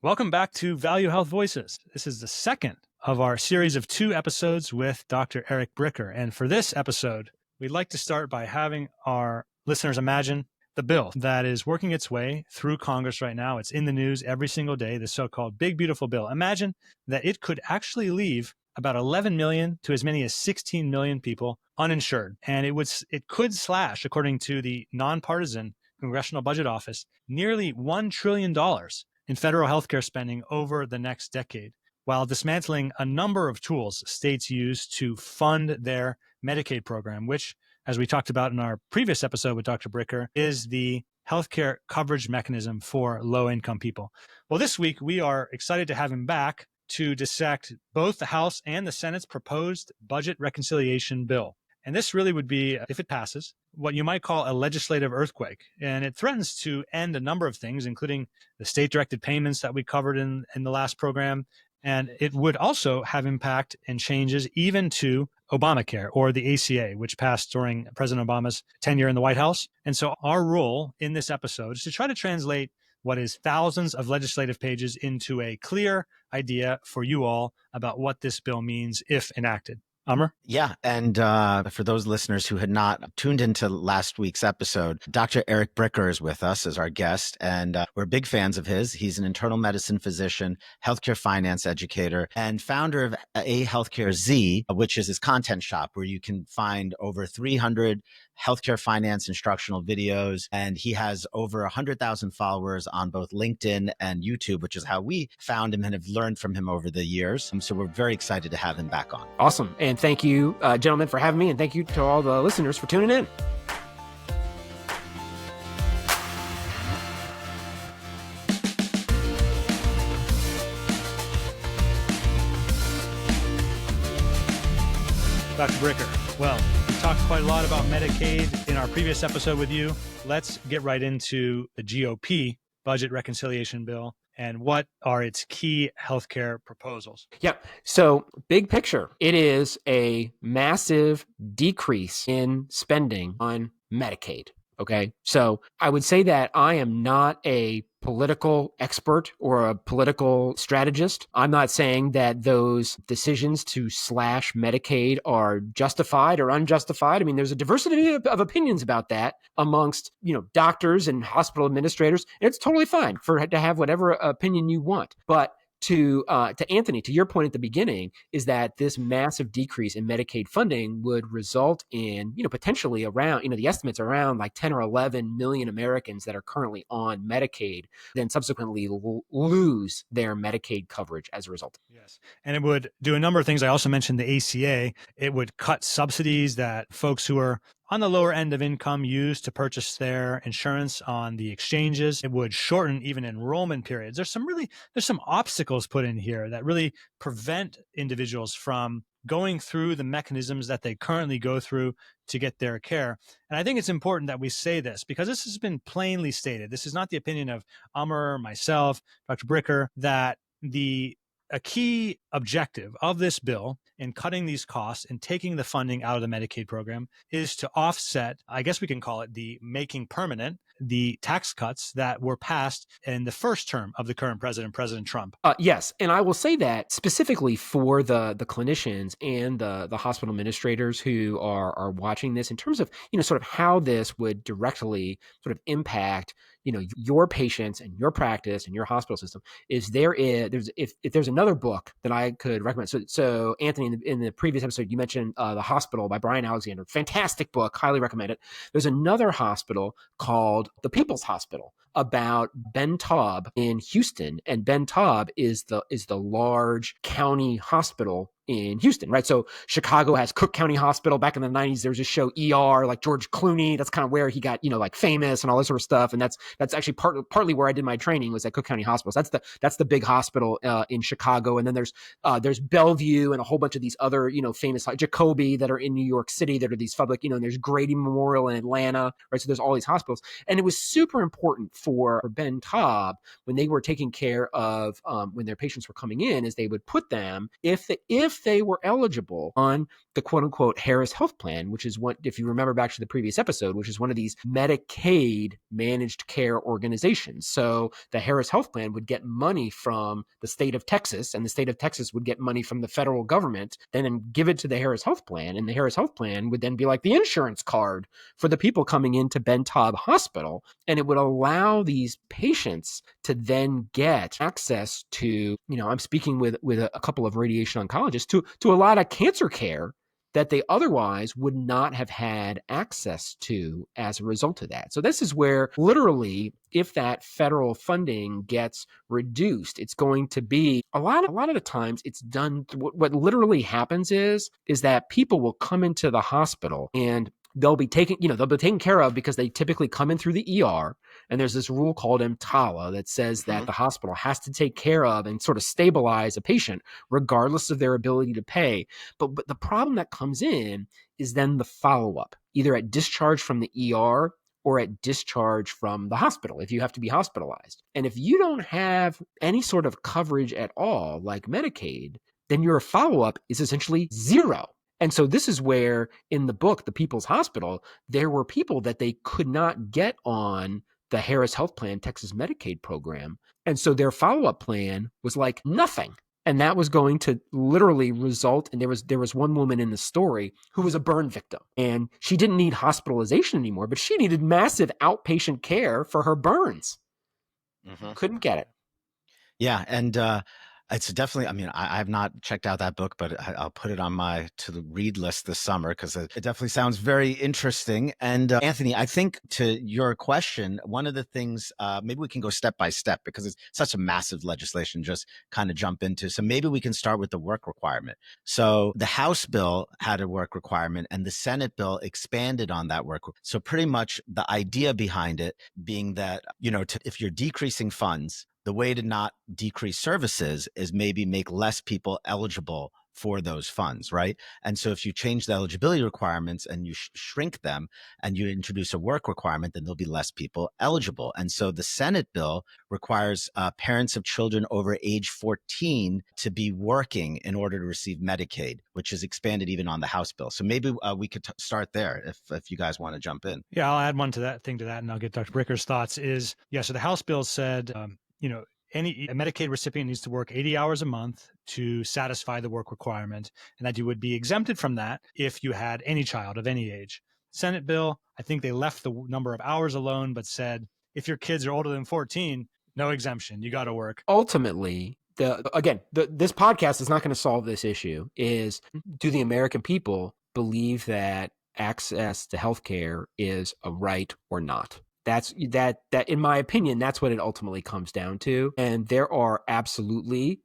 Welcome back to Value Health Voices. This is the second of our series of 2 episodes with Dr. Eric Bricker. And for this episode, we'd like to start by having our listeners imagine the bill that is working its way through Congress right now. It's in the news every single day, the so-called Big Beautiful Bill. Imagine that it could actually leave about 11 million to as many as 16 million people uninsured. And it could slash, according to the nonpartisan Congressional Budget Office, nearly $1 trillion in federal healthcare spending over the next decade, while dismantling a number of tools states use to fund their Medicaid program, which, as we talked about in our previous episode with Dr. Bricker, is the healthcare coverage mechanism for low-income people. Well, this week, we are excited to have him back to dissect both the House and the Senate's proposed budget reconciliation bill. And this really would be, if it passes, what you might call a legislative earthquake. And it threatens to end a number of things, including the state-directed payments that we covered in the last program. And it would also have impact and changes even to Obamacare, or the ACA, which passed during President Obama's tenure in the White House. And so our role in this episode is to try to translate what is thousands of legislative pages into a clear idea for you all about what this bill means if enacted. Amr? Yeah. And for those listeners who had not tuned into last week's episode, Dr. Eric Bricker is with us as our guest, and we're big fans of his. He's an internal medicine physician, healthcare finance educator, and founder of A Healthcare Z, which is his content shop where you can find over 300 healthcare finance instructional videos. And he has over 100,000 followers on both LinkedIn and YouTube, which is how we found him and have learned from him over the years. So we're very excited to have him back on. Awesome. And thank you, gentlemen, for having me. And thank you to all the listeners for tuning in. Dr. Bricker, well, we talked quite a lot about Medicaid in our previous episode with you. Let's get right into the GOP budget reconciliation bill and what are its key healthcare proposals. Yeah. So big picture, it is a massive decrease in spending on Medicaid. Okay. So I would say that I am not a political expert or a political strategist. I'm not saying that those decisions to slash Medicaid are justified or unjustified. I mean, there's a diversity of opinions about that amongst, doctors and hospital administrators. And it's totally fine to have whatever opinion you want. But to Anthony, to your point at the beginning, is that this massive decrease in Medicaid funding would result in, potentially around, the estimates around like 10 or 11 million Americans that are currently on Medicaid, then subsequently lose their Medicaid coverage as a result. Yes. And it would do a number of things. I also mentioned the ACA. It would cut subsidies that folks who are on the lower end of income use to purchase their insurance on the exchanges. It would shorten even enrollment periods. There's some obstacles put in here that really prevent individuals from going through the mechanisms that they currently go through to get their care. And I think it's important that we say this because this has been plainly stated. This is not the opinion of Amr, myself, Dr. Bricker, that a key objective of this bill in cutting these costs and taking the funding out of the Medicaid program is to offset, I guess we can call it the making permanent, the tax cuts that were passed in the first term of the current president, President Trump. Yes. And I will say that specifically for the clinicians and the hospital administrators who are watching this in terms of, sort of how this would directly sort of impact, your patients and your practice and your hospital system if there's another book that I could recommend. So Anthony, in the previous episode, you mentioned The Hospital by Brian Alexander. Fantastic book. Highly recommend it. There's another hospital called The People's Hospital about Ben Taub in Houston. And Ben Taub is the large county hospital in Houston, right? So Chicago has Cook County Hospital. Back in the 90s, there was a show ER, like George Clooney. That's kind of where he got, like famous and all this sort of stuff. And that's actually partly where I did my training was at Cook County Hospital. So that's the big hospital in Chicago. And then there's Bellevue and a whole bunch of these other, famous like Jacobi that are in New York City that are these public, and there's Grady Memorial in Atlanta, right? So there's all these hospitals. And it was super important for Ben Taub, when they were taking care of when their patients were coming in, is they would put them, if they were eligible, on the quote unquote Harris Health Plan, which is what, if you remember back to the previous episode, which is one of these Medicaid managed care organizations. So the Harris Health Plan would get money from the state of Texas, and the state of Texas would get money from the federal government, then give it to the Harris Health Plan. And the Harris Health Plan would then be like the insurance card for the people coming into Ben Taub Hospital. And it would allow these patients to then get access to, I'm speaking with a couple of radiation oncologists, to a lot of cancer care that they otherwise would not have had access to as a result of that. So this is where, literally, if that federal funding gets reduced, it's going to be a lot of the times it's done. What literally happens is that people will come into the hospital and they'll be taken care of because they typically come in through the ER. And there's this rule called EMTALA that says that the hospital has to take care of and sort of stabilize a patient regardless of their ability to pay. But the problem that comes in is then the follow-up, either at discharge from the ER or at discharge from the hospital, if you have to be hospitalized. And if you don't have any sort of coverage at all, like Medicaid, then your follow-up is essentially zero. And so this is where, in the book, The People's Hospital, there were people that they could not get on the Harris Health Plan Texas Medicaid program. And so their follow-up plan was like nothing. And that was going to literally result, and there was one woman in the story who was a burn victim. And she didn't need hospitalization anymore, but she needed massive outpatient care for her burns. Couldn't get it. Yeah. And it's definitely, I have not checked out that book, but I'll put it on my to-read list this summer because it definitely sounds very interesting. And Anthony, I think to your question, one of the things, maybe we can go step by step because it's such a massive legislation just kind of jump into. So maybe we can start with the work requirement. So the House bill had a work requirement and the Senate bill expanded on that work. So pretty much the idea behind it being that, if you're decreasing funds, the way to not decrease services is maybe make less people eligible for those funds, right? And so if you change the eligibility requirements and you shrink them and you introduce a work requirement, then there'll be less people eligible. And so the Senate bill requires parents of children over age 14 to be working in order to receive Medicaid, which is expanded even on the House bill. So maybe we could start there if you guys want to jump in. Yeah, I'll add one to that, and I'll get Dr. Bricker's thoughts so the House bill said, a Medicaid recipient needs to work 80 hours a month to satisfy the work requirement, and that you would be exempted from that if you had any child of any age. Senate bill, I think they left the number of hours alone, but said if your kids are older than 14, no exemption. You got to work. Ultimately, this podcast is not going to solve this issue. Do the American people believe that access to healthcare is a right or not? That in my opinion, that's what it ultimately comes down to. And there are absolutely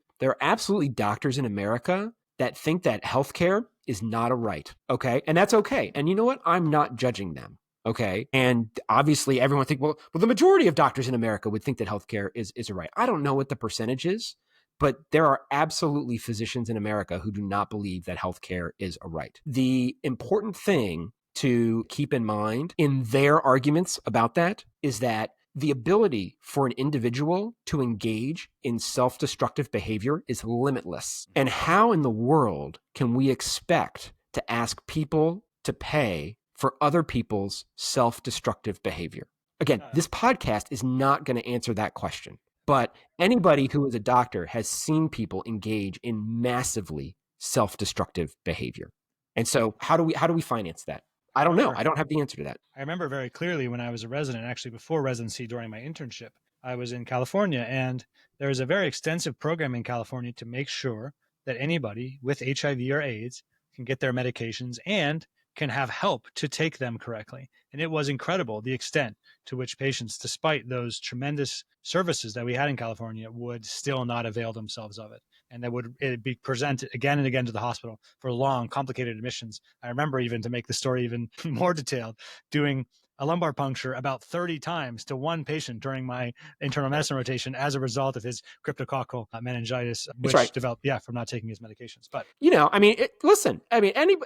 doctors in America that think that healthcare is not a right. Okay. And that's okay. And you know what? I'm not judging them. Okay. And obviously everyone think, well, the majority of doctors in America would think that healthcare is a right. I don't know what the percentage is, but there are absolutely physicians in America who do not believe that healthcare is a right. The important thing to keep in mind in their arguments about that is that the ability for an individual to engage in self-destructive behavior is limitless. And how in the world can we expect to ask people to pay for other people's self-destructive behavior? Again, this podcast is not going to answer that question, but anybody who is a doctor has seen people engage in massively self-destructive behavior. And so how do we finance that? I don't know. I don't have the answer to that. I remember very clearly when I was a resident, actually before residency during my internship, I was in California, and there is a very extensive program in California to make sure that anybody with HIV or AIDS can get their medications and can have help to take them correctly. And it was incredible the extent to which patients, despite those tremendous services that we had in California, would still not avail themselves of it. And that would be presented again and again to the hospital for long, complicated admissions. I remember, even to make the story even more detailed, doing a lumbar puncture about 30 times to one patient during my internal medicine rotation as a result of his cryptococcal meningitis, which developed, from not taking his medications. But,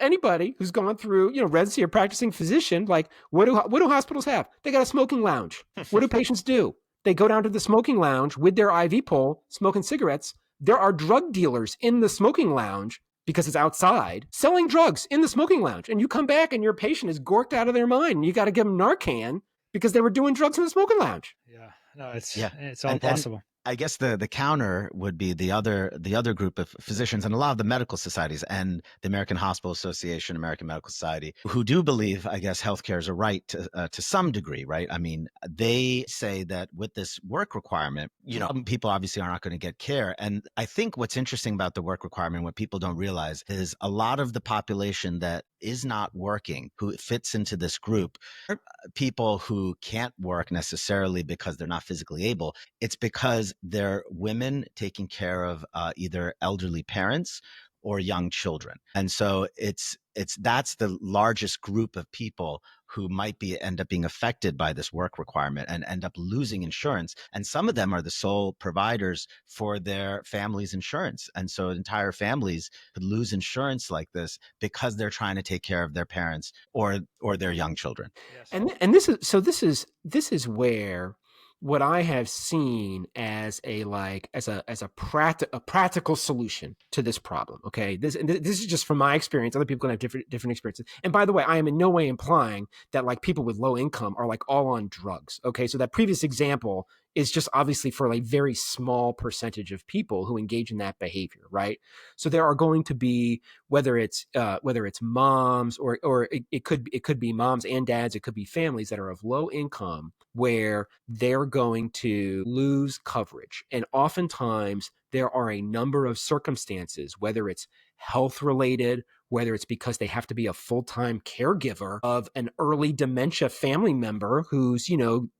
anybody who's gone through, residency or practicing physician, like what do hospitals have? They got a smoking lounge. What do patients do? They go down to the smoking lounge with their IV pole, smoking cigarettes. There are drug dealers in the smoking lounge because it's outside, selling drugs in the smoking lounge. And you come back and your patient is gorked out of their mind. And you got to give them Narcan because they were doing drugs in the smoking lounge. Yeah, no, it's and, all possible. I guess the counter would be the other group of physicians and a lot of the medical societies and the American Hospital Association, American Medical Society, who do believe, I guess, healthcare is a right to some degree, right? I mean, they say that with this work requirement, people obviously are not going to get care. And I think what's interesting about the work requirement, what people don't realize, is a lot of the population that is not working, who fits into this group, people who can't work necessarily because they're not physically able. It's because they're women taking care of either elderly parents or young children. And so that's the largest group of people who might end up being affected by this work requirement and end up losing insurance. And some of them are the sole providers for their family's insurance. And so entire families could lose insurance like this because they're trying to take care of their parents or their young children. Yes. And this is where what I have seen as a practical solution to this problem. Okay, this is just from my experience. Other people can have different experiences. And by the way, I am in no way implying that like people with low income are like all on drugs. Okay, so that previous example is just obviously for a very small percentage of people who engage in that behavior, right? So there are going to be whether it's moms or it could be moms and dads, it could be families that are of low income where they're going to lose coverage. And oftentimes there are a number of circumstances, whether it's health related, whether it's because they have to be a full-time caregiver of an early dementia family member who's,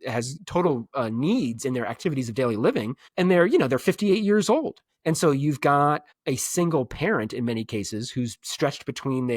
has total needs in their activities of daily living, and they're 58 years old. And so you've got a single parent in many cases who's stretched between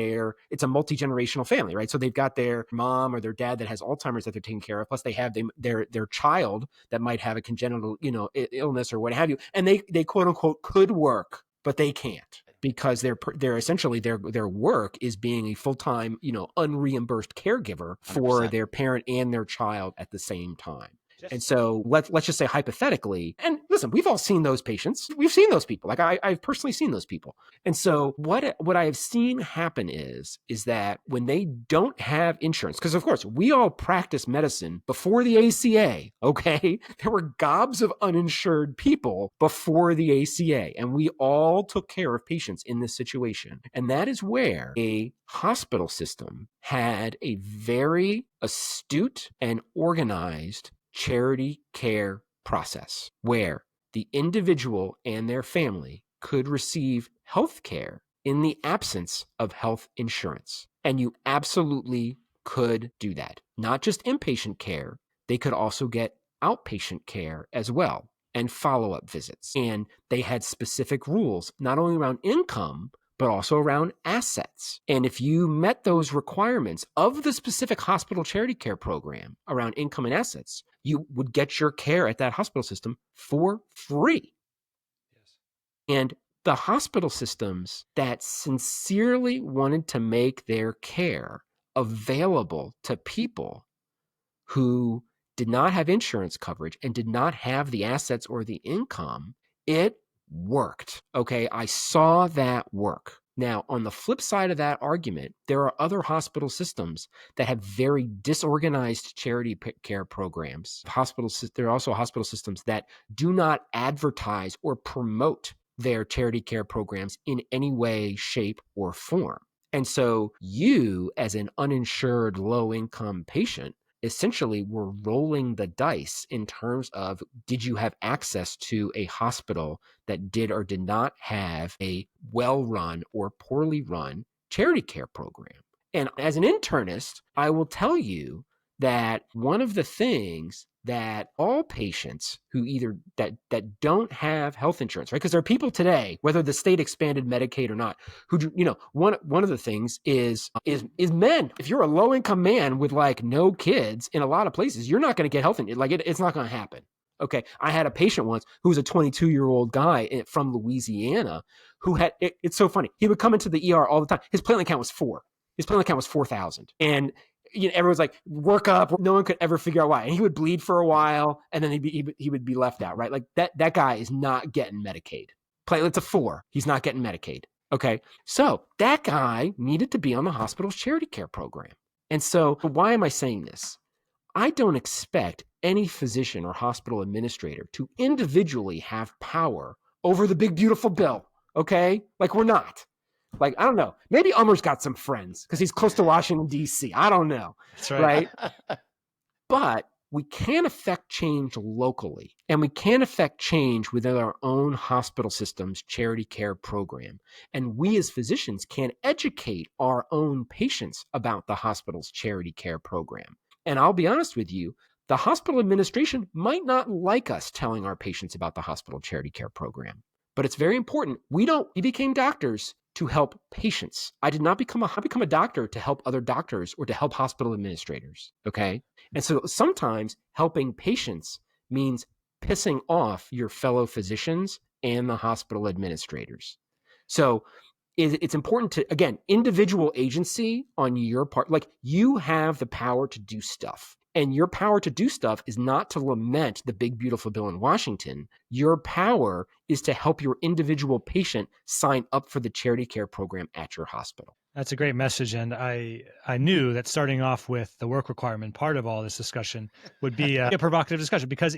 it's a multi-generational family, right? So they've got their mom or their dad that has Alzheimer's that they're taking care of, plus they have their child that might have a congenital, illness or what have you. And they quote unquote could work, but they can't, because they're essentially their work is being a full-time, unreimbursed caregiver for 100%. Their parent and their child at the same time. And so let's just say hypothetically, and listen, we've all seen those patients. We've seen those people. Like I've personally seen those people. And so what I have seen happen is that when they don't have insurance, because of course we all practice medicine before the ACA, okay? There were gobs of uninsured people before the ACA, and we all took care of patients in this situation. And that is where a hospital system had a very astute and organized charity care process where the individual and their family could receive health care in the absence of health insurance. And you absolutely could do that. Not just inpatient care, they could also get outpatient care as well and follow-up visits. And they had specific rules, not only around income, but also around assets. And if you met those requirements of the specific hospital charity care program around income and assets, you would get your care at that hospital system for free. Yes. And the hospital systems that sincerely wanted to make their care available to people who did not have insurance coverage and did not have the assets or the income, it worked. Okay, I saw that work. Now, on the flip side of that argument, there are other hospital systems that have very disorganized charity care programs. There are also hospital systems that do not advertise or promote their charity care programs in any way, shape, or form. And so you, as an uninsured low-income patient, essentially were rolling the dice in terms of, did you have access to a hospital that did or did not have a well-run or poorly run charity care program? And as an internist, I will tell you that one of the things that all patients who either that don't have health insurance, right? Because there are people today, whether the state expanded Medicaid or not, who do, one of the things is men. If you're a low income man with like no kids in a lot of places, you're not going to get health insurance. Like it's not going to happen. Okay, I had a patient once who was a 22-year-old guy from Louisiana who had. It's so funny. He would come into the ER all the time. His platelet count was 4. His platelet count was 4,000, and everyone's like, work up. No one could ever figure out why. And he would bleed for a while, and then he would be left out, right? Like that guy is not getting Medicaid. Platelets of 4. He's not getting Medicaid. Okay. So that guy needed to be on the hospital's charity care program. And so why am I saying this? I don't expect any physician or hospital administrator to individually have power over the big, beautiful bill. Okay. Like, we're not. Like, I don't know. Maybe Ummer's got some friends because he's close to Washington, D.C. I don't know. That's right. But we can affect change locally, and we can affect change within our own hospital system's charity care program. And we as physicians can educate our own patients about the hospital's charity care program. And I'll be honest with you, the hospital administration might not like us telling our patients about the hospital charity care program, but it's very important. We became doctors to help patients. I did not become a doctor to help other doctors or to help hospital administrators. Okay. And so sometimes helping patients means pissing off your fellow physicians and the hospital administrators. So it's important to, again, individual agency on your part. Like, you have the power to do stuff. And your power to do stuff is not to lament the big, beautiful bill in Washington. Your power is to help your individual patient sign up for the charity care program at your hospital. That's a great message. And I knew that starting off with the work requirement part of all this discussion would be a provocative discussion, because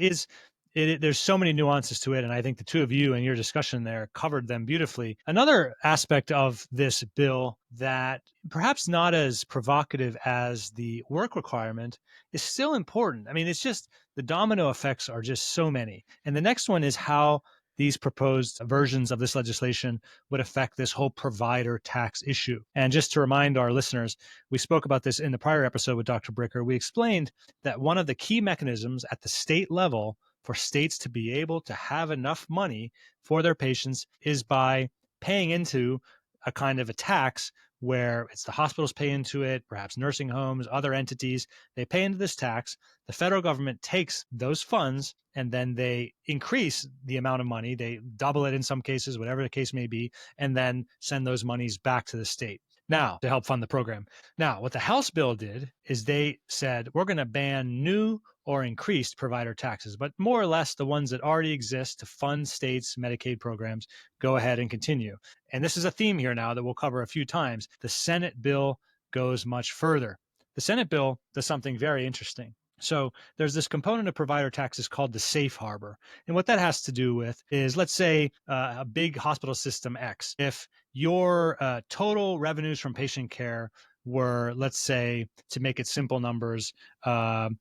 there's so many nuances to it. And I think the two of you and your discussion there covered them beautifully. Another aspect of this bill that perhaps not as provocative as the work requirement is still important. I mean, it's just the domino effects are just so many. And the next one is how these proposed versions of this legislation would affect this whole provider tax issue. And just to remind our listeners, we spoke about this in the prior episode with Dr. Bricker. We explained that one of the key mechanisms at the state level for states to be able to have enough money for their patients is by paying into a kind of a tax where it's the hospitals pay into it, perhaps nursing homes, other entities, they pay into this tax. The federal government takes those funds and then they increase the amount of money. They double it in some cases, whatever the case may be, and then send those monies back to the state. Now, to help fund the program. Now, what the House bill did is they said, we're going to ban new or increased provider taxes, but more or less the ones that already exist to fund states' Medicaid programs, go ahead and continue. And this is a theme here now that we'll cover a few times. The Senate bill goes much further. The Senate bill does something very interesting. So there's this component of provider taxes called the safe harbor. And what that has to do with is, let's say a big hospital system X, if your total revenues from patient care were, let's say, to make it simple numbers, $10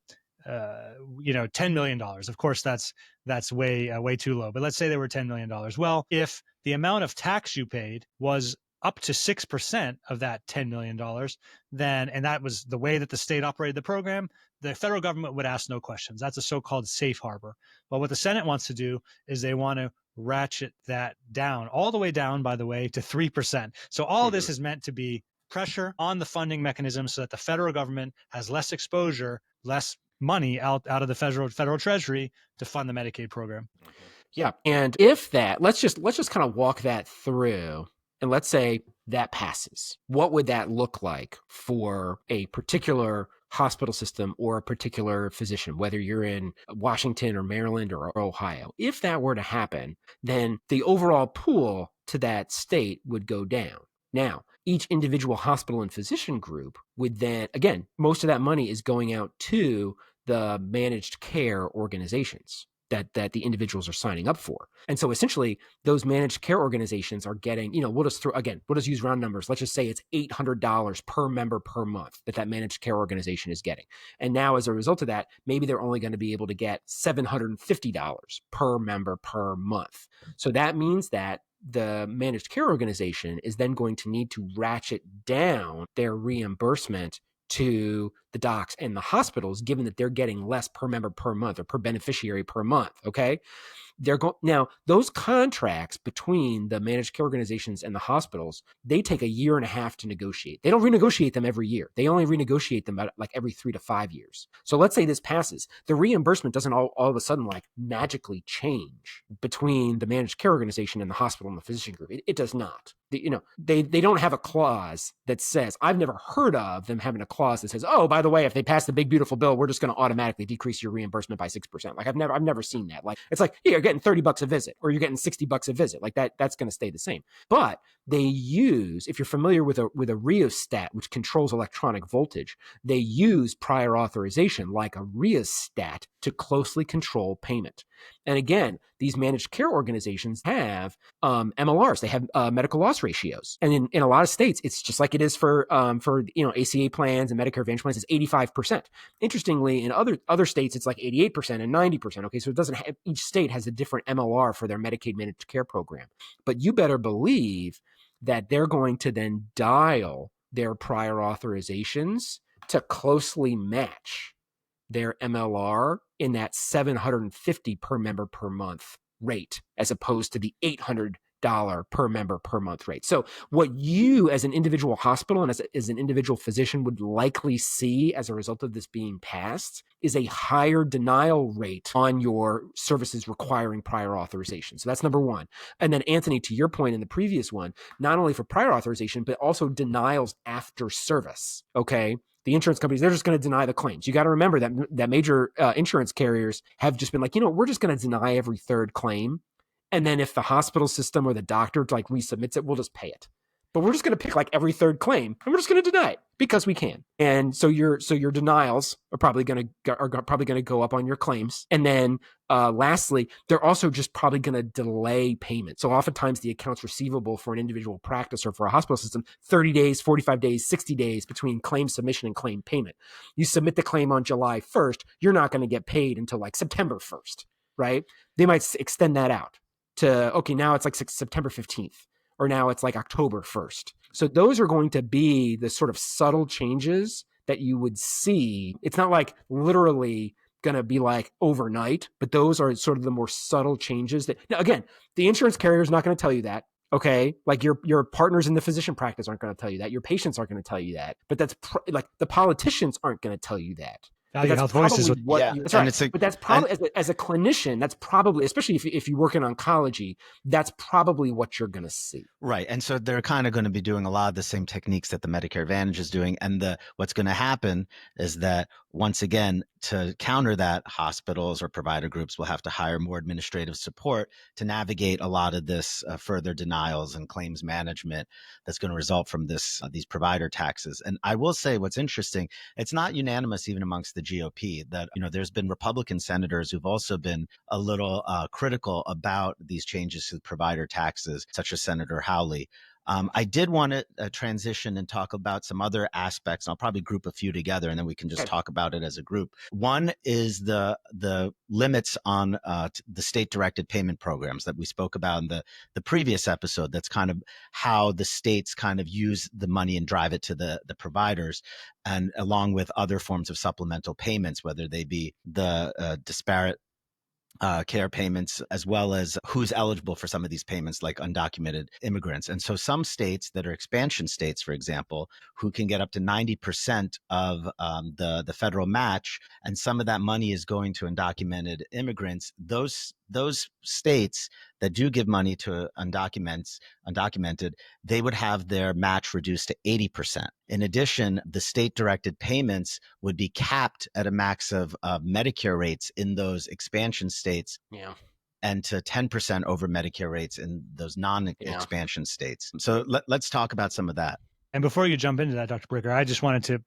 million. Of course, that's way too low. But let's say they were $10 million. Well, if the amount of tax you paid was up to 6% of that $10 million, then, and that was the way that the state operated the program, the federal government would ask no questions. That's a so-called safe harbor. But what the Senate wants to do is they want to ratchet that down, all the way down, by the way, to 3%. So all of this is meant to be pressure on the funding mechanism so that the federal government has less exposure, less money out of the federal treasury to fund the Medicaid program. Yeah. And if that, let's just kind of walk that through. And let's say that passes. What would that look like for a particular hospital system or a particular physician, whether you're in Washington or Maryland or Ohio? If that were to happen, then the overall pool to that state would go down. Now, each individual hospital and physician group would then, again, most of that money is going out to the managed care organizations that the individuals are signing up for. And so essentially those managed care organizations are getting, we'll just use round numbers. Let's just say it's $800 per member per month that managed care organization is getting. And now as a result of that, maybe they're only going to be able to get $750 per member per month. So that means that the managed care organization is then going to need to ratchet down their reimbursement to the docs and the hospitals, given that they're getting less per member per month or per beneficiary per month. Okay. Now those contracts between the managed care organizations and the hospitals, they take a year and a half to negotiate. They don't renegotiate them every year. They only renegotiate them like every 3 to 5 years. So let's say this passes. The reimbursement doesn't all of a sudden like magically change between the managed care organization and the hospital and the physician group. It does not. They don't have a clause that says, I've never heard of them having a clause that says, oh, by by the way, if they pass the big beautiful bill, we're just going to automatically decrease your reimbursement by 6%. Like I've never seen that. Like it's like, yeah, you're getting $30 a visit or you're getting $60 a visit. Like that's going to stay the same. But they use, if you're familiar with a rheostat, which controls electronic voltage, they use prior authorization like a rheostat to closely control payment. And again, these managed care organizations have MLRs. They have medical loss ratios. And in a lot of states, it's just like it is for ACA plans and Medicare Advantage plans, it's 85%. Interestingly, in other states, it's like 88% and 90%. Okay, so it doesn't have, each state has a different MLR for their Medicaid managed care program. But you better believe that they're going to then dial their prior authorizations to closely match their MLR in that $750 per member per month rate, as opposed to the $800 per member per month rate. So what you as an individual hospital and as an individual physician would likely see as a result of this being passed is a higher denial rate on your services requiring prior authorization. So that's number one. And then Anthony, to your point in the previous one, not only for prior authorization, but also denials after service. Okay. The insurance companies, they're just going to deny the claims. You got to remember that major insurance carriers have just been like, we're just going to deny every third claim. And then if the hospital system or the doctor like resubmits it, we'll just pay it. But we're just going to pick like every third claim and we're just going to deny it because we can. And so your denials are probably going to go up on your claims. And then lastly, they're also just probably going to delay payment. So oftentimes the accounts receivable for an individual practice or for a hospital system, 30 days, 45 days, 60 days between claim submission and claim payment. You submit the claim on July 1st, you're not going to get paid until like September 1st, right? They might extend that out to, okay, now it's like September 15th. Or now it's like October 1st. So those are going to be the sort of subtle changes that you would see. It's not like literally going to be like overnight, but those are sort of the more subtle changes that, now again, the insurance carrier is not going to tell you that. Okay. Like your partners in the physician practice aren't going to tell you that. Your patients aren't going to tell you that, but that's like the politicians aren't going to tell you that. Value Health Voices. That's right. But that's probably, as a clinician, that's probably, especially if you work in oncology, that's probably what you're going to see. Right. And so they're kind of going to be doing a lot of the same techniques that the Medicare Advantage is doing. And what's going to happen is that once again, to counter that, hospitals or provider groups will have to hire more administrative support to navigate a lot of this further denials and claims management that's going to result from these provider taxes. And I will say what's interesting, it's not unanimous even amongst the GOP that, there's been Republican senators who've also been a little critical about these changes to the provider taxes, such as Senator Hawley. I did want to transition and talk about some other aspects. I'll probably group a few together and then we can just talk about it as a group. One is the limits on the state-directed payment programs that we spoke about in the previous episode. That's kind of how the states kind of use the money and drive it to the providers, and along with other forms of supplemental payments, whether they be the disparate care payments, as well as who's eligible for some of these payments, like undocumented immigrants. And so some states that are expansion states, for example, who can get up to 90% of the federal match, and some of that money is going to undocumented immigrants, those states that do give money to undocumented, they would have their match reduced to 80%. In addition, the state-directed payments would be capped at a max of Medicare rates in those expansion states, and to 10% over Medicare rates in those non-expansion states. So let's talk about some of that. And before you jump into that, Dr. Bricker, I just wanted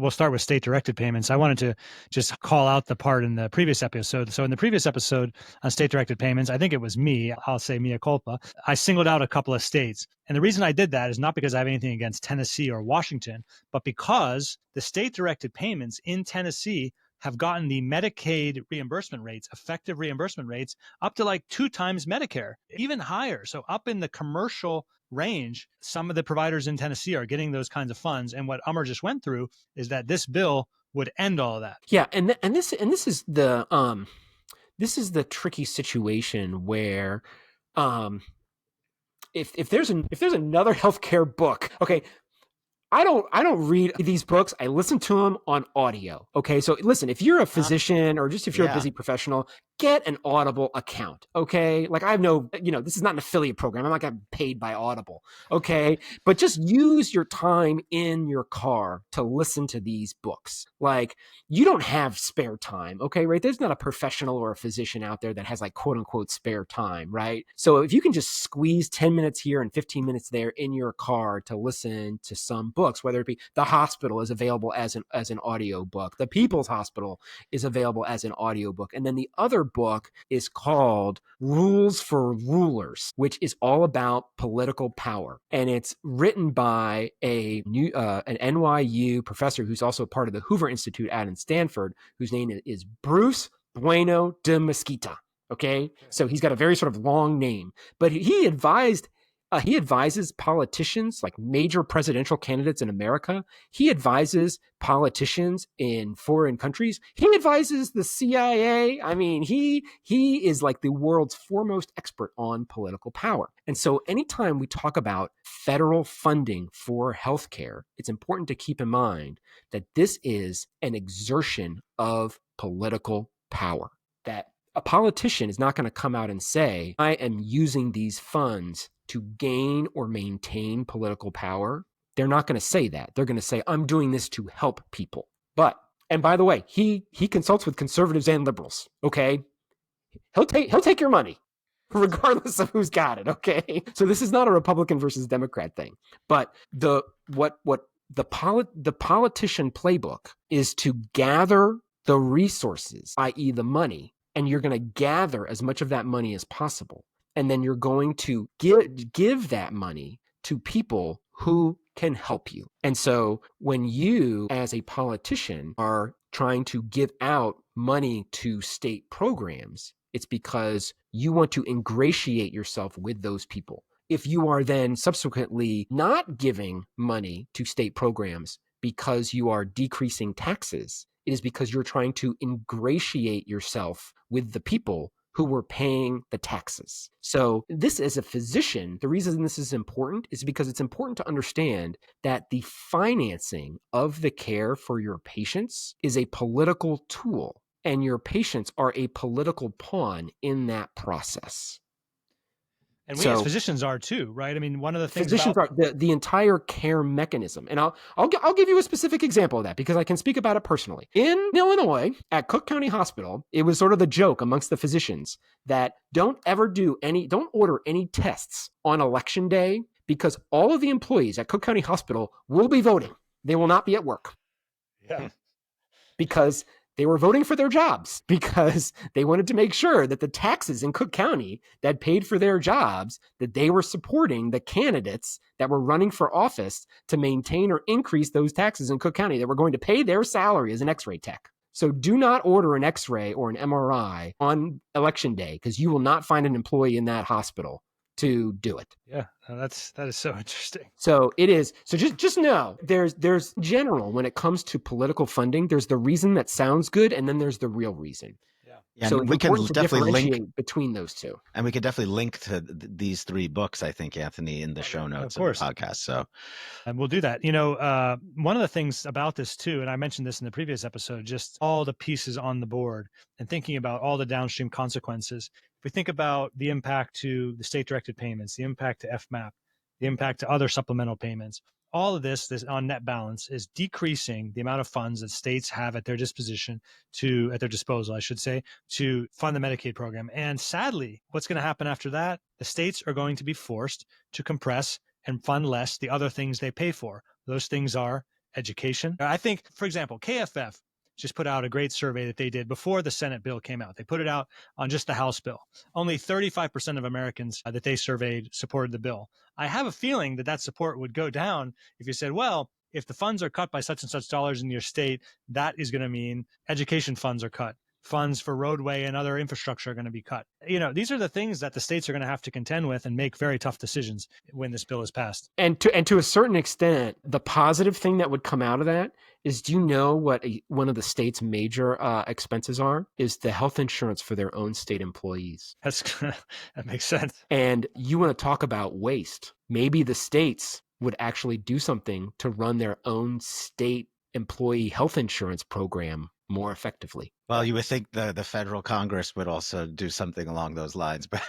we'll start with state-directed payments. I wanted to just call out the part in the previous episode. So in the previous episode on state-directed payments, I think it was me, I'll say mea culpa, I singled out a couple of states. And the reason I did that is not because I have anything against Tennessee or Washington, but because the state-directed payments in Tennessee have gotten the Medicaid reimbursement rates, effective reimbursement rates, up to like 2 times Medicare, even higher. So up in the commercial range, some of the providers in Tennessee are getting those kinds of funds. And what Amr just went through is that this bill would end all of that. Yeah, and this is the tricky situation where if there's another healthcare book, okay. I don't read these books. I listen to them on audio. Okay. So listen, if you're a physician or just if you're a busy professional, get an Audible account, okay? Like, I have no, this is not an affiliate program. I'm not getting paid by Audible, okay? But just use your time in your car to listen to these books. Like, you don't have spare time, okay, right? There's not a professional or a physician out there that has like quote unquote spare time, right? So if you can just squeeze 10 minutes here and 15 minutes there in your car to listen to some books, whether it be The Hospital is available as an audio book, The People's Hospital is available as an audiobook. And then the other book is called Rules for Rulers, which is all about political power. And it's written by an NYU professor who's also part of the Hoover Institute out in Stanford, whose name is Bruce Bueno de Mesquita. Okay. So he's got a very sort of long name, but he advises politicians, like major presidential candidates in America. He advises politicians in foreign countries. He advises the CIA. I mean, he is like the world's foremost expert on political power. And so anytime we talk about federal funding for healthcare, it's important to keep in mind that this is an exertion of political power, that a politician is not going to come out and say, I am using these funds to gain or maintain political power. They're not going to say that. They're going to say, I'm doing this to help people. And by the way, he consults with conservatives and liberals, okay? He'll take your money regardless of who's got it, okay? So this is not a Republican versus Democrat thing. But the politician playbook is to gather the resources, i.e. the money, and you're going to gather as much of that money as possible. And then you're going to give that money to people who can help you. And so when you, as a politician, are trying to give out money to state programs, it's because you want to ingratiate yourself with those people. If you are then subsequently not giving money to state programs because you are decreasing taxes, it is because you're trying to ingratiate yourself with the people who were paying the taxes. So this, as a physician, the reason this is important is because it's important to understand that the financing of the care for your patients is a political tool, and your patients are a political pawn in that process. And we as physicians are too, right? I mean, one of the things physicians are the entire care mechanism. And I'll give you a specific example of that because I can speak about it personally. In Illinois, at Cook County Hospital, it was sort of the joke amongst the physicians that don't order any tests on election day because all of the employees at Cook County Hospital will be voting. They will not be at work. Yeah. Because they were voting for their jobs, because they wanted to make sure that the taxes in Cook County that paid for their jobs, that they were supporting the candidates that were running for office to maintain or increase those taxes in Cook County that were going to pay their salary as an X-ray tech. So do not order an X-ray or an MRI on election day because you will not find an employee in that hospital to do it. Yeah, that is so interesting. So it is. So just know there's general when it comes to political funding, there's the reason that sounds good, and then there's the real reason. Yeah, so we can definitely link between those two. And we could definitely link to these three books, I think, Anthony, in the show notes of the podcast. So, and we'll do that. One of the things about this too, and I mentioned this in the previous episode, just all the pieces on the board and thinking about all the downstream consequences. If we think about the impact to the state-directed payments, the impact to FMAP, the impact to other supplemental payments, all of this on net balance is decreasing the amount of funds that states have at their disposition at their disposal, I should say, to fund the Medicaid program. And sadly, what's going to happen after that? The states are going to be forced to compress and fund less the other things they pay for. Those things are education. I think, for example, KFF just put out a great survey that they did before the Senate bill came out. They put it out on just the House bill. Only 35% of Americans that they surveyed supported the bill. I have a feeling that support would go down if you said, well, if the funds are cut by such and such dollars in your state, that is going to mean education funds are cut. Funds for roadway and other infrastructure are going to be cut. These are the things that the states are going to have to contend with and make very tough decisions when this bill is passed. And to a certain extent, the positive thing that would come out of that is, do you know what one of the state's major expenses are? Is the health insurance for their own state employees. That makes sense. And you want to talk about waste. Maybe the states would actually do something to run their own state employee health insurance program more effectively. Well, you would think the federal Congress would also do something along those lines, but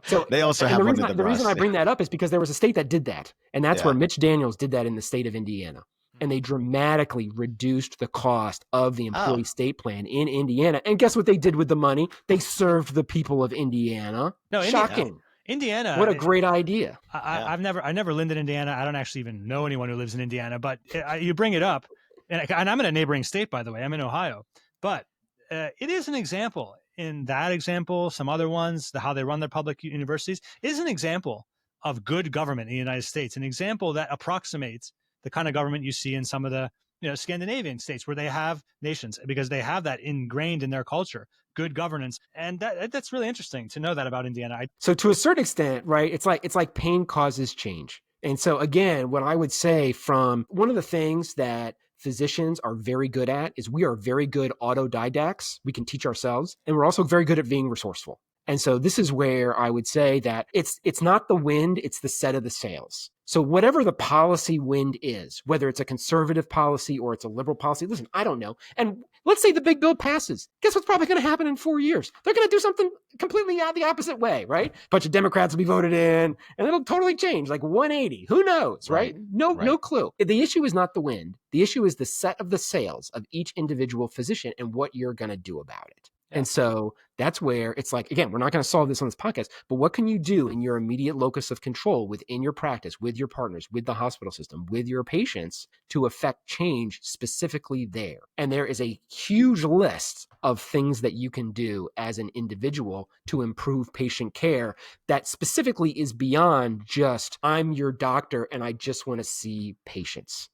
So, they also and have one of the the reason I breasts. bring that up is because there was a state that did that, and that's where Yeah. Mitch Daniels did that in the state of Indiana. And they dramatically reduced the cost of the Oh, employee state plan in Indiana. And guess what they did with the money? They served the people of Indiana. No, yeah, Shocking. What Indiana. a great idea. yeah. I never lived in Indiana. I don't actually even know anyone who lives in Indiana, but you bring it up, and I'm in a neighboring state, by the way. I'm in Ohio, but it is an example. In that example, some other ones, how they run their public universities, is an example of good government in the United States. An example that approximates the kind of government you see in some of the Scandinavian states where they have nations, because they have that ingrained in their culture, good governance, and that's really interesting to know that about Indiana. So to a certain extent, right, it's like pain causes change. And so again, what I would say, from one of the things that physicians are very good at is we are very good autodidacts. We can teach ourselves, and we're also very good at being resourceful. And so this is where I would say that it's not the wind, it's the set of the sails. So whatever the policy wind is, whether it's a conservative policy or it's a liberal policy, listen, I don't know. And let's say the big bill passes. Guess what's probably going to happen in 4 years? They're going to do something completely the opposite way, right? A bunch of Democrats will be voted in, and it'll totally change, like 180. Who knows, right? No clue. The issue is not the wind. The issue is the set of the sails of each individual physician and what you're going to do about it. And so that's where it's like, again, we're not going to solve this on this podcast, but what can you do in your immediate locus of control within your practice, with your partners, with the hospital system, with your patients to affect change specifically there? And there is a huge list of things that you can do as an individual to improve patient care that specifically is beyond just, I'm your doctor and I just want to see patients.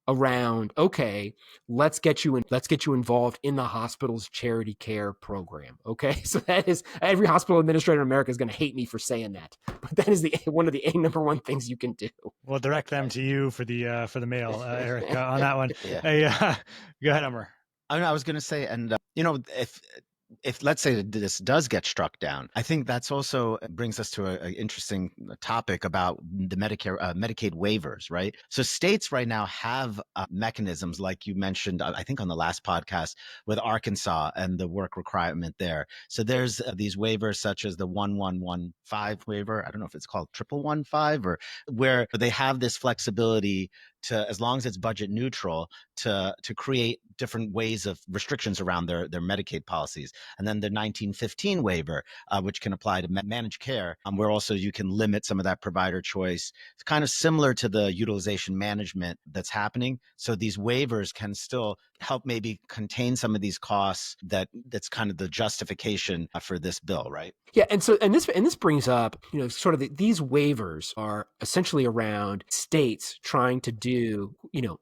Around, okay, let's get you involved in the hospital's charity care program. Okay, so that is, every hospital administrator in America is going to hate me for saying that, but that is one of the number one things you can do. We'll direct them to you for the mail, Eric, on that one. Yeah. Hey, go ahead, Umar. I was going to say, and if let's say that this does get struck down, I think that's also brings us to an interesting topic about the Medicaid waivers, right? So states right now have mechanisms, like you mentioned, I think on the last podcast, with Arkansas and the work requirement there. So there's these waivers such as the 1115 waiver. I don't know if it's called 1115, or where they have this flexibility to, as long as it's budget neutral, to create different ways of restrictions around their Medicaid policies. And then the 1915 waiver, which can apply to managed care, where also you can limit some of that provider choice. It's kind of similar to the utilization management that's happening. So these waivers can still help maybe contain some of these costs. That's kind of the justification for this bill, right? Yeah, and this brings up, sort of these waivers are essentially around states trying to do,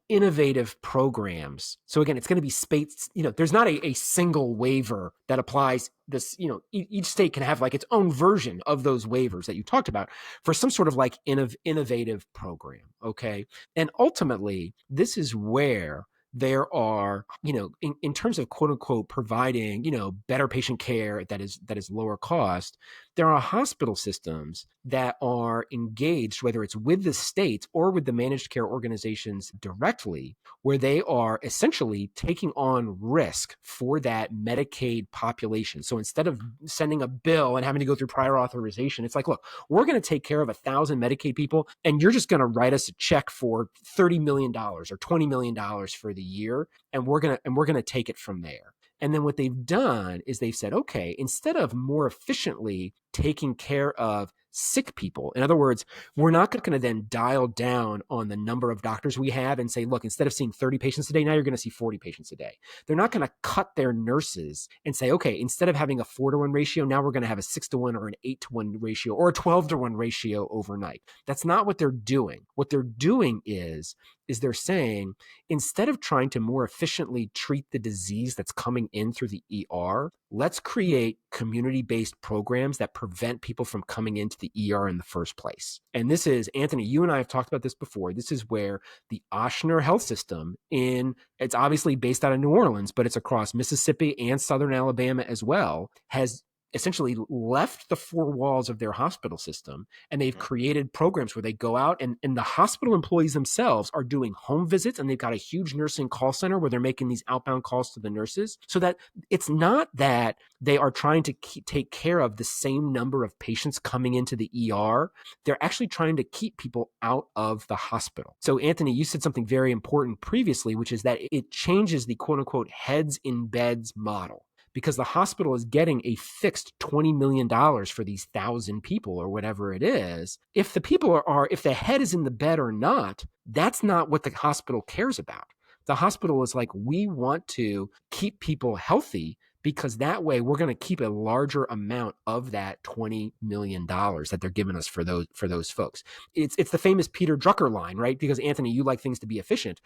innovative programs. So again, it's going to be states, there's not a single waiver that applies. This, each state can have like its own version of those waivers that you talked about for some sort of like innovative program. Okay. And ultimately, this is where there are, in terms of quote unquote providing, better patient care that is lower cost, there are hospital systems that are engaged, whether it's with the states or with the managed care organizations directly, where they are essentially taking on risk for that Medicaid population. So instead of sending a bill and having to go through prior authorization, it's like, look, we're going to take care of 1,000 Medicaid people, and you're just going to write us a check for $30 million or $20 million for the year, and we're going to take it from there. And then what they've done is they've said, okay, instead of more efficiently taking care of sick people, in other words, we're not going to then dial down on the number of doctors we have and say, look, instead of seeing 30 patients a day, now you're going to see 40 patients a day. They're not going to cut their nurses and say, okay, instead of having a 4-to-1 ratio, now we're going to have a 6-to-1 or an 8-to-1 ratio or a 12-to-1 ratio overnight. That's not what they're doing. What they're doing is they're saying, instead of trying to more efficiently treat the disease that's coming in through the ER, let's create community-based programs that prevent people from coming into the ER in the first place. And this is, Anthony, you and I have talked about this before. This is where the Ochsner health system it's obviously based out of New Orleans, but it's across Mississippi and Southern Alabama as well, has essentially left the four walls of their hospital system, and they've created programs where they go out and the hospital employees themselves are doing home visits, and they've got a huge nursing call center where they're making these outbound calls to the nurses, so that it's not that they are trying to take care of the same number of patients coming into the ER. They're actually trying to keep people out of the hospital. So Anthony, you said something very important previously, which is that it changes the quote unquote heads in beds model, because the hospital is getting a fixed $20 million for these 1,000 people or whatever it is. If the people if the head is in the bed or not, that's not what the hospital cares about. The hospital is like, we want to keep people healthy because that way we're going to keep a larger amount of that $20 million that they're giving us for those folks. It's the famous Peter Drucker line, right? Because Anthony, you like things to be efficient.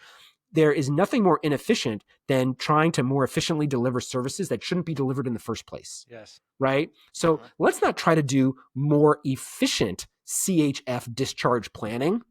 There is nothing more inefficient than trying to more efficiently deliver services that shouldn't be delivered in the first place. Yes. Right? So let's not try to do more efficient CHF discharge planning.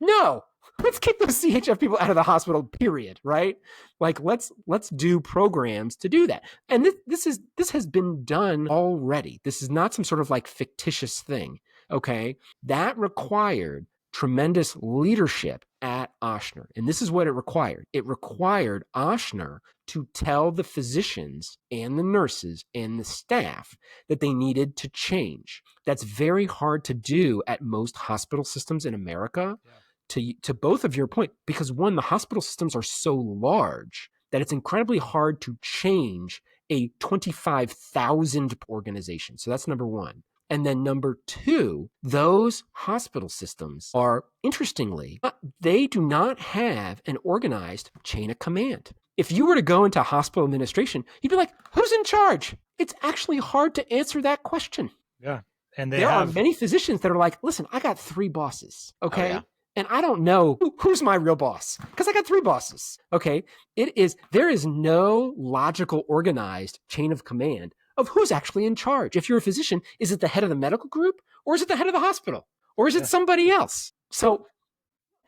No, let's keep those CHF people out of the hospital, period. Right? Like let's do programs to do that. And this has been done already. This is not some sort of like fictitious thing. Okay. That required tremendous leadership at Ochsner. And this is what it required. It required Ochsner to tell the physicians and the nurses and the staff that they needed to change. That's very hard to do at most hospital systems in America. Yeah. To both of your point, because one, the hospital systems are so large that it's incredibly hard to change a 25,000 organization. So that's number one. And then number two, those hospital systems are, interestingly, they do not have an organized chain of command. If you were to go into hospital administration, you'd be like, who's in charge? It's actually hard to answer that question. Yeah. And there are many physicians that are like, listen, I got 3 bosses. Okay. Oh, yeah. And I don't know who's my real boss because I got 3 bosses. Okay. There is no logical organized chain of command of who's actually in charge. If you're a physician, is it the head of the medical group or is it the head of the hospital or is it somebody else? So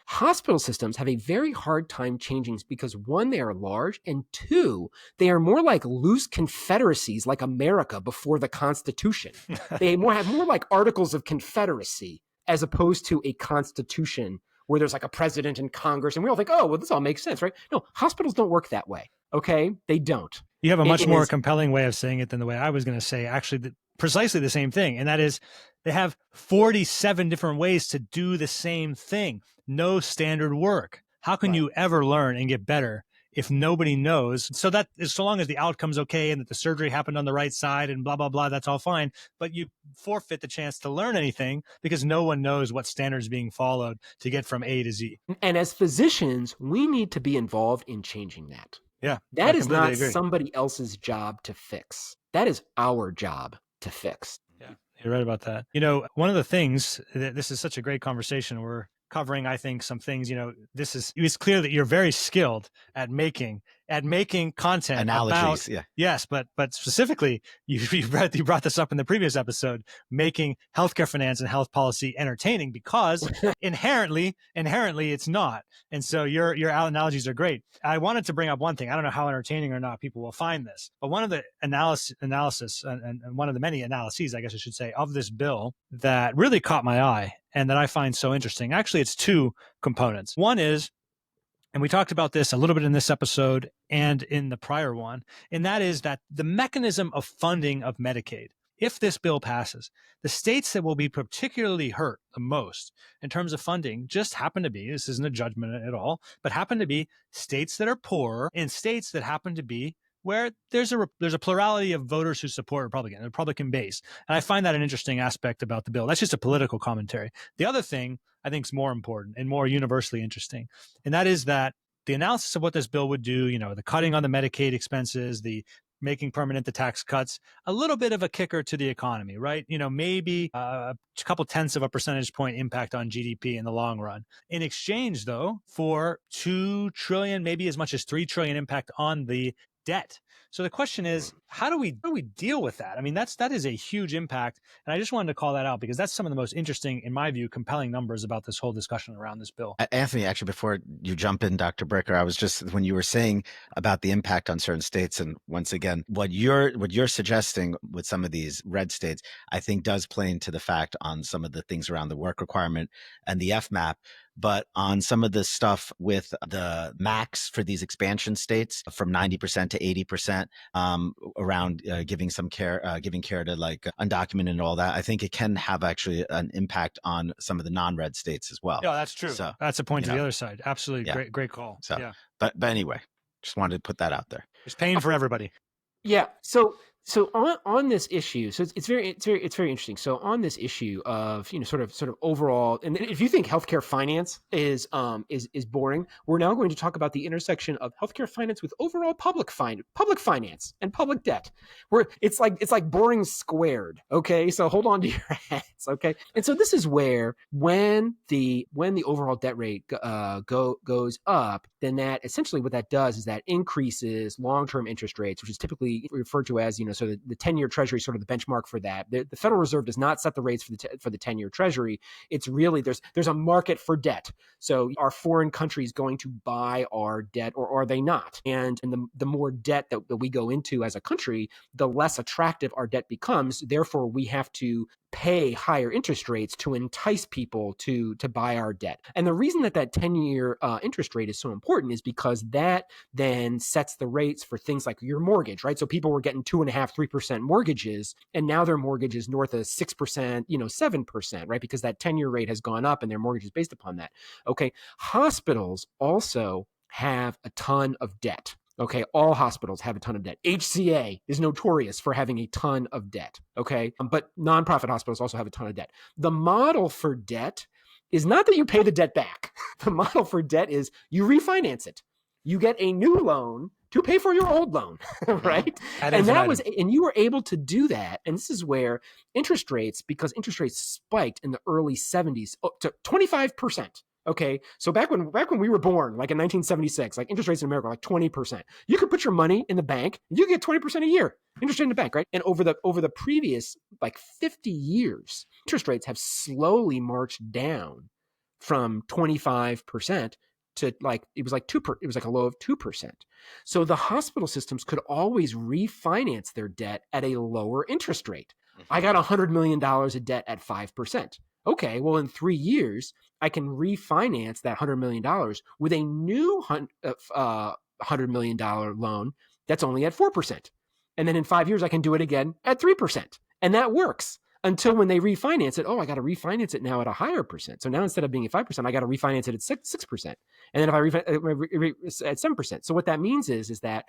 hospital systems have a very hard time changing because one, they are large, and two, they are more like loose confederacies like America before the Constitution. They have more like Articles of Confederacy as opposed to a constitution where there's like a president and Congress and we all think, oh, well, this all makes sense, right? No, hospitals don't work that way. Okay. They don't. You have a much more compelling way of saying it than the way I was going to say, actually, precisely the same thing. And that is they have 47 different ways to do the same thing. No standard work. How can you ever learn and get better if nobody knows? So that is, so long as the outcome's okay and that the surgery happened on the right side and blah, blah, blah, that's all fine. But you forfeit the chance to learn anything because no one knows what standards being followed to get from A to Z. And as physicians, we need to be involved in changing that. Yeah. That is not somebody else's job to fix. That is our job to fix. Yeah, you're right about that. You know, one of the things, this is such a great conversation. We're covering, I think, some things, you know, it's clear that you're very skilled at making content analogies. Yes, but specifically, you brought this up in the previous episode, making healthcare finance and health policy entertaining, because inherently it's not. And so your analogies are great. I wanted to bring up one thing. I don't know how entertaining or not people will find this, but one of the analysis and one of the many analyses, I guess I should say, of this bill that really caught my eye and that I find so interesting. Actually, it's 2 components. One is, and we talked about this a little bit in this episode and in the prior one, and that is that the mechanism of funding of Medicaid, if this bill passes, the states that will be particularly hurt the most in terms of funding just happen to be, this isn't a judgment at all, but happen to be states that are poorer and states that happen to be where there's a plurality of voters who support Republican base. And I find that an interesting aspect about the bill. That's just a political commentary. The other thing I think is more important and more universally interesting, and that is that the analysis of what this bill would do, you know, the cutting on the Medicaid expenses, the making permanent the tax cuts, a little bit of a kicker to the economy, right? You know, maybe a couple tenths of a percentage point impact on GDP in the long run. In exchange, though, for $2 trillion, maybe as much as $3 trillion impact on the debt. So the question is, how do we deal with that? I mean, that is a huge impact. And I just wanted to call that out because that's some of the most interesting, in my view, compelling numbers about this whole discussion around this bill. Anthony, actually, before you jump in, Dr. Bricker, I was just, when you were saying about the impact on certain states, and once again, what you're suggesting with some of these red states, I think does play into the fact on some of the things around the work requirement and the FMAP. But on some of the stuff with the max for these expansion states from 90% to 80%, around giving care to like undocumented and all that, I think it can have actually an impact on some of the non-red states as well. Yeah, that's true. So, that's a point to the other side. Absolutely. Yeah. Great call. So, yeah. But anyway, just wanted to put that out there. There's pain for everybody. Yeah. So on this issue, so it's very interesting. So on this issue of sort of overall, and if you think healthcare finance is boring, we're now going to talk about the intersection of healthcare finance with overall public finance and public debt. Where it's like boring squared. Okay, so hold on to your hats. Okay, and so this is where when the overall debt rate goes up, then that essentially what that does is that increases long-term interest rates, which is typically referred to as so the 10-year treasury is sort of the benchmark for that. The Federal Reserve does not set the rates for the 10-year treasury. It's really there's a market for debt. So are foreign countries going to buy our debt or are they not? And the more debt that we go into as a country, the less attractive our debt becomes. Therefore, we have to pay higher interest rates to entice people to buy our debt. And the reason that 10-year interest rate is so important is because that then sets the rates for things like your mortgage, right? So people were getting 2.5%, 3% mortgages, and now their mortgage is north of 6%, 7%, right? Because that 10-year rate has gone up and their mortgage is based upon that. Okay. Hospitals also have a ton of debt. Okay, all hospitals have a ton of debt. HCA is notorious for having a ton of debt, okay? But nonprofit hospitals also have a ton of debt. The model for debt is not that you pay the debt back. The model for debt is you refinance it. You get a new loan to pay for your old loan, right? And you were able to do that. And this is where interest rates, because interest rates spiked in the early 70s to 25%. Okay, so back when we were born, like in 1976, like interest rates in America were like 20%. You could put your money in the bank, and you get 20% a year interest rate in the bank, right? And over the previous like 50 years, interest rates have slowly marched down from 25% to it was like a low of 2%. So the hospital systems could always refinance their debt at a lower interest rate. I got $100 million of debt at 5%. Okay, well, in 3 years, I can refinance that $100 million with a new $100 million loan that's only at 4%. And then in 5 years, I can do it again at 3%. And that works until when they refinance it. Oh, I got to refinance it now at a higher percent. So now instead of being at 5%, I got to refinance it at 6%. And then if I refinance at 7%. So what that means is that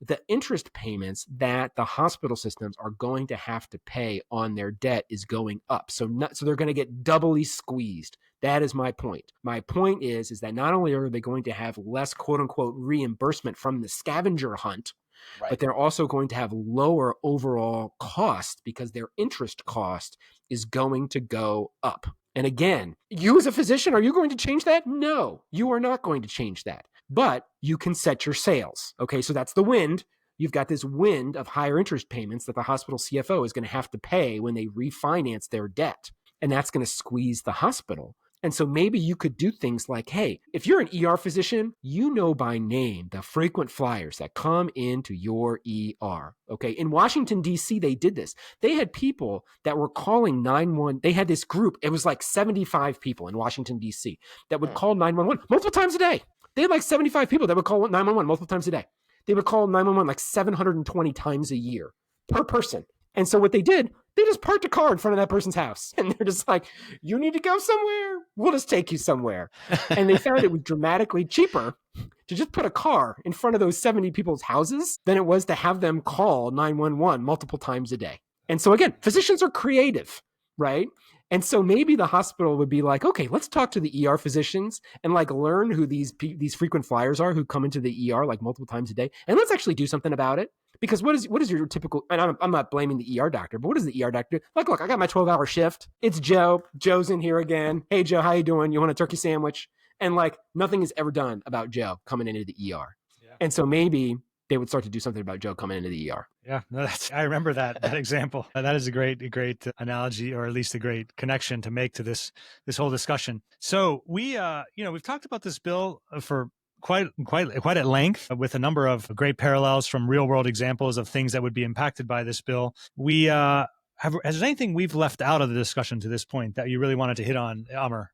the interest payments that the hospital systems are going to have to pay on their debt is going up. So they're going to get doubly squeezed. That is my point. My point is that not only are they going to have less quote unquote reimbursement from the scavenger hunt, right, but they're also going to have lower overall cost because their interest cost is going to go up. And again, you as a physician, are you going to change that? No, you are not going to change that. But you can set your sails. Okay, so that's the wind. You've got this wind of higher interest payments that the hospital CFO is going to have to pay when they refinance their debt. And that's going to squeeze the hospital. And so maybe you could do things like, hey, if you're an ER physician, you know by name the frequent flyers that come into your ER. Okay. In Washington, D.C., they did this. They had people that were calling 911. They had this group. It was like 75 people in Washington, D.C. that would call 911 multiple times a day. They had like 75 people that would call 911 multiple times a day. They would call 911 like 720 times a year per person. And so what they did, they just parked a car in front of that person's house. And they're just like, you need to go somewhere? We'll just take you somewhere. And they found it was dramatically cheaper to just put a car in front of those 70 people's houses than it was to have them call 911 multiple times a day. And so again, physicians are creative, right? And so maybe the hospital would be like, okay, let's talk to the ER physicians and like learn who these frequent flyers are who come into the ER like multiple times a day. And let's actually do something about it. Because what is your typical, and I'm not blaming the ER doctor, but what does the ER doctor do? Like, look, I got my 12-hour shift. It's Joe. Joe's in here again. Hey, Joe, how you doing? You want a turkey sandwich? And like nothing is ever done about Joe coming into the ER. Yeah. And so maybe they would start to do something about Joe coming into the ER. Yeah, no, I remember that example. That is a great analogy, or at least a great connection to make to this whole discussion. So we've talked about this bill for quite at length, with a number of great parallels from real world examples of things that would be impacted by this bill. Has there anything we've left out of the discussion to this point that you really wanted to hit on, Amr?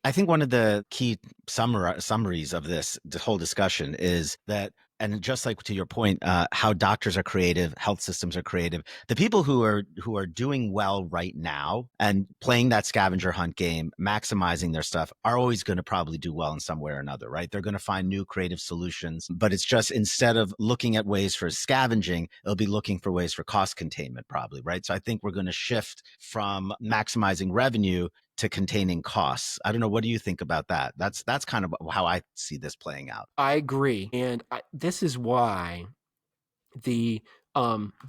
I think one of the key summaries of this whole discussion is that, and just like to your point, how doctors are creative, health systems are creative. The people who are doing well right now and playing that scavenger hunt game, maximizing their stuff, are always going to probably do well in some way or another, right? They're going to find new creative solutions, but it's just, instead of looking at ways for scavenging, it'll be looking for ways for cost containment, probably, right? So I think we're going to shift from maximizing revenue to containing costs. I don't know. What do you think about that? That's kind of how I see this playing out. I agree. And this is why the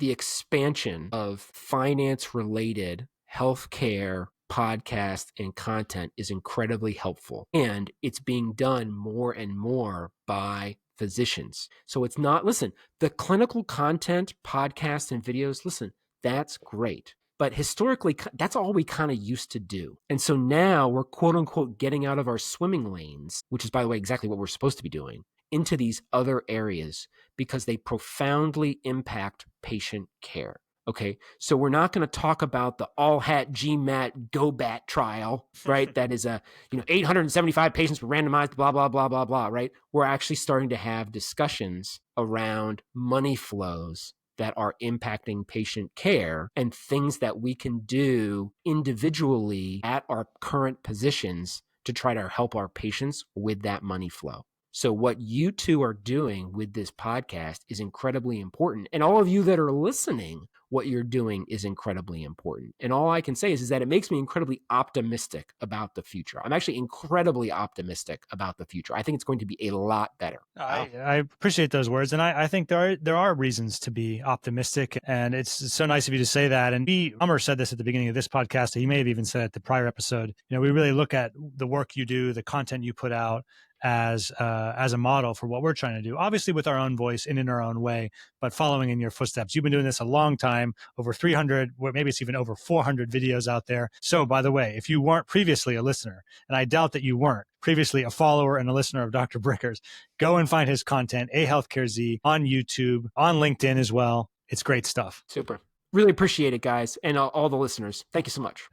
expansion of finance-related healthcare podcast and content is incredibly helpful. And it's being done more and more by physicians. So it's not, listen, the clinical content, podcasts and videos, listen, that's great. But historically, that's all we kind of used to do. And so now we're quote unquote getting out of our swimming lanes, which is, by the way, exactly what we're supposed to be doing, into these other areas because they profoundly impact patient care. Okay, so we're not going to talk about the all-hat GMAT GOBAT trial, right? That is 875 patients were randomized, blah, blah, blah, blah, blah, right? We're actually starting to have discussions around money flows that are impacting patient care and things that we can do individually at our current positions to try to help our patients with that money flow. So what you two are doing with this podcast is incredibly important. And all of you that are listening, what you're doing is incredibly important. And all I can say is that it makes me incredibly optimistic about the future. I'm actually incredibly optimistic about the future. I think it's going to be a lot better. I appreciate those words. And I think there are reasons to be optimistic. And it's so nice of you to say that. And Amr said this at the beginning of this podcast. He may have even said it at the prior episode. We really look at the work you do, the content you put out, as a model for what we're trying to do, obviously with our own voice and in our own way, but following in your footsteps. You've been doing this a long time, over 300, or maybe it's even over 400 videos out there. So by the way, if you weren't previously a listener, and I doubt that you weren't previously a follower and a listener of Dr. Bricker's, go and find his content, A Healthcare Z, on YouTube, on LinkedIn as well. It's great stuff. Super. Really appreciate it, guys. And all the listeners. Thank you so much.